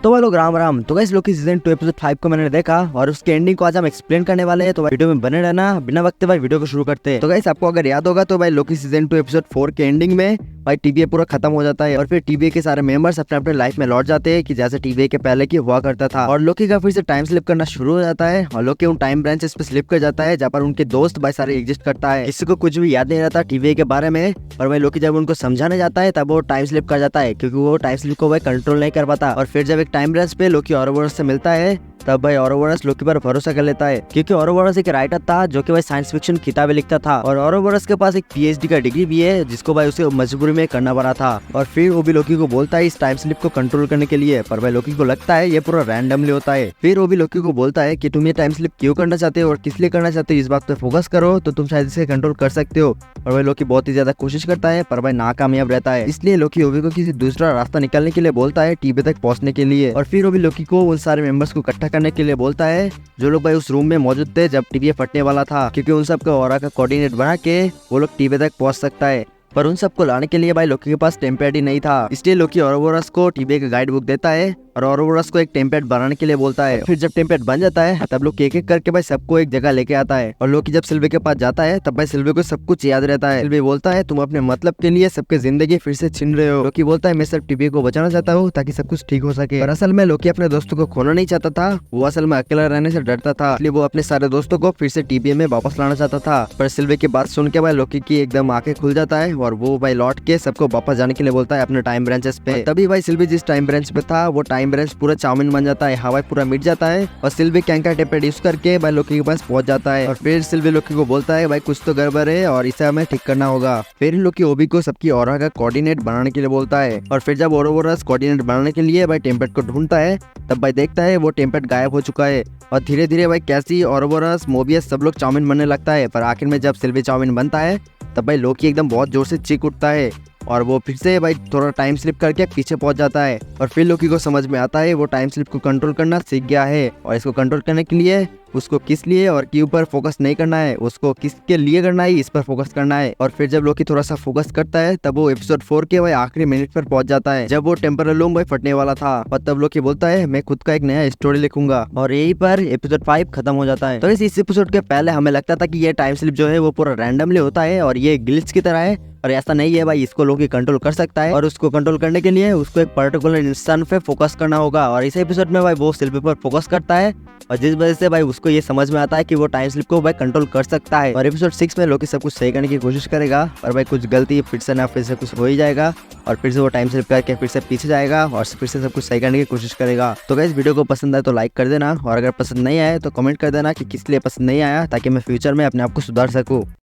तो भाई लोग राम राम। तो गाइस लोकी सीजन 2 एपिसोड 5 को मैंने देखा और उसके एंडिंग को आज हम एक्सप्लेन करने वाले हैं। तो भाई वीडियो में बने रहना, बिना वक्त भाई वीडियो को शुरू करते हैं। तो गाइस आपको अगर याद होगा तो भाई लोकी सीजन 2 एपिसोड 4 के एंडिंग में भाई टीवीए पूरा खत्म हो जाता है और फिर टीवीए के सारे मेंबर्स अपने अपने लाइफ में लौट जाते हैं कि जैसे टीवीए के पहले की हुआ करता था। और लोकी का फिर से टाइम स्लिप करना शुरू हो जाता है और लोकी उन टाइम ब्रांचेस पे स्लिप कर जाता है जहाँ पर उनके दोस्त भाई सारे एग्जिस्ट करता है। किसी को कुछ भी याद नहीं रहता टीवीए के बारे में। और भाई लोकी जब उनको समझाने जाता है तब वो टाइम स्लिप कर जाता है क्योंकि वो टाइम स्लिप को भाई कंट्रोल नहीं कर पाता। और फिर जब एक टाइम ब्रांच पे लोकी औरोबोरस से मिलता है तब भाई औरोबोरस लोकी पर भरोसा कर लेता है क्योंकि औरोबोरस एक राइटर था जो कि भाई साइंस फिक्शन किताबें लिखता था और औरोबोरस के पास एक पीएचडी का डिग्री भी है जिसको भाई उसे मजबूरी में करना पड़ा था। और फिर वो भी लोकी को बोलता है इस टाइम स्लिप को कंट्रोल करने के लिए, पर भाई लोकी को लगता है ये पूरा रैंडमली होता है। फिर वो भी लोकी को बोलता है कि तुम ये टाइम स्लिप क्यों करना चाहते हो और किस लिए करना चाहते हो, इस बात पे फोकस करो तो तुम शायद इसे कंट्रोल कर सकते हो। और भाई लोकी बहुत ही ज्यादा कोशिश करता है पर भाई नाकामयाब रहता है। इसलिए लोकी ओबी को किसी दूसरा रास्ता निकालने के लिए बोलता है टीवी तक पहुंचने के लिए। और फिर ओबी लोकी को उन सारे मेंबर्स को इकट्ठा करने के लिए बोलता है जो लोग भाई उस रूम में मौजूद थे जब टीवी फटने वाला था, क्योंकि उन सबका ऑरा का कोऑर्डिनेट बना के वो लोग टीवी तक पहुंच सकता है। पर उन सबको लाने के लिए भाई लोकी के पास टेम्पलेट ही नहीं था, इसलिए लोकी औरोबोरस को टीवी का गाइड बुक देता है और औरोबोरस को एक टेम्पलेट बनाने के लिए बोलता है। फिर जब टेम्पलेट बन जाता है तब लोग एक एक करके भाई सबको एक जगह लेके आता है। और लोकी जब सिल्वे के पास जाता है तब भाई सिल्वे को सब कुछ याद रहता है। सिल्वे बोलता है तुम अपने मतलब के लिए सबके जिंदगी फिर से छीन रहे हो। लोकी बोलता है मैं सिर्फ टीवी को बचाना चाहता हूँ ताकि सब कुछ ठीक हो सके। पर असल में लोकी अपने दोस्तों को खोना नहीं चाहता था, वो असल में अकेला रहने से डरता था, इसलिए वो अपने सारे दोस्तों को फिर से टीवी में वापस लाना चाहता था। पर सिल्वे की बात सुन के भाई लोकी की एकदम आंखें खुल जाता है और वो भाई लौट के सबको वापस जाने के लिए बोलता है अपने टाइम ब्रांचेस पे। तभी भाई सिल्वी जिस टाइम ब्रांच पे था वो टाइम ब्रांच पूरा चाउमीन बन जाता है, हवा पूरा मिट जाता है और सिल्वी कैंका टेम्पलेट यूज करके भाई लोकी के पास पहुंच जाता है। और फिर सिल्वी लोकी को बोलता है भाई कुछ तो गड़बड़ है और इसे हमें ठीक करना होगा। फिर लोकी ओबी को सबकी ऑरा का कोऑर्डिनेट बनाने के लिए बोलता है। और फिर जब औरोबोरस कोऑर्डिनेट बनाने के लिए भाई टेम्पलेट को ढूंढता है तब भाई देखता है वो टेम्पलेट गायब हो चुका है। और धीरे धीरे भाई कैसी औरोबोरस मोबियस सब लोग चाउमीन बनने लगता है। पर आखिर में जब सिल्वी चाउमीन बनता है तब भाई लोकी एकदम बहुत जोर से चीख उठता है और वो फिर से भाई थोड़ा टाइम स्लिप करके पीछे पहुंच जाता है। और फिर लोकी को समझ में आता है वो टाइम स्लिप को कंट्रोल करना सीख गया है और इसको कंट्रोल करने के लिए उसको किस लिए और क्यों पर फोकस नहीं करना है, उसको किसके लिए करना है इस पर फोकस करना है। और फिर जब लोकी थोड़ा सा फोकस करता है तब वो एपिसोड 4 के भाई आखिरी मिनट पर पहुंच जाता है जब वो टेम्परल लूम भाई फटने वाला था। और तब लोकी बोलता है मैं खुद का एक नया स्टोरी लिखूंगा और यही पर एपिसोड 5 खत्म हो जाता है। तो इस एपिसोड के पहले हमें लगता था कि ये टाइम स्लिप जो है वो पूरा रैंडमली होता है और ये ग्लिच की तरह है, और ऐसा नहीं है भाई, इसको लोकी कंट्रोल कर सकता है। और उसको कंट्रोल करने के लिए उसको एक पर्टिकुलर इंसान पे फोकस करना होगा। और इस एपिसोड में भाई वो सिल्वी पर फोकस करता है और जिस वजह से भाई उसको ये समझ में आता है कि वो टाइम स्लिप को भाई कंट्रोल कर सकता है। और एपिसोड 6 में लोकी सब कुछ सही करने की कोशिश करेगा और भाई कुछ गलती फिर से ना फिर से कुछ हो ही जाएगा और फिर से वो टाइम स्लिप करके फिर से पीछे जाएगा और फिर से सब कुछ सही करने की कोशिश करेगा। तो गाइस वीडियो को पसंद आए तो लाइक कर देना और अगर पसंद नहीं आए तो कमेंट कर देना कि किस लिए पसंद नहीं आया, ताकि मैं फ्यूचर में अपने आप को सुधार सकूं।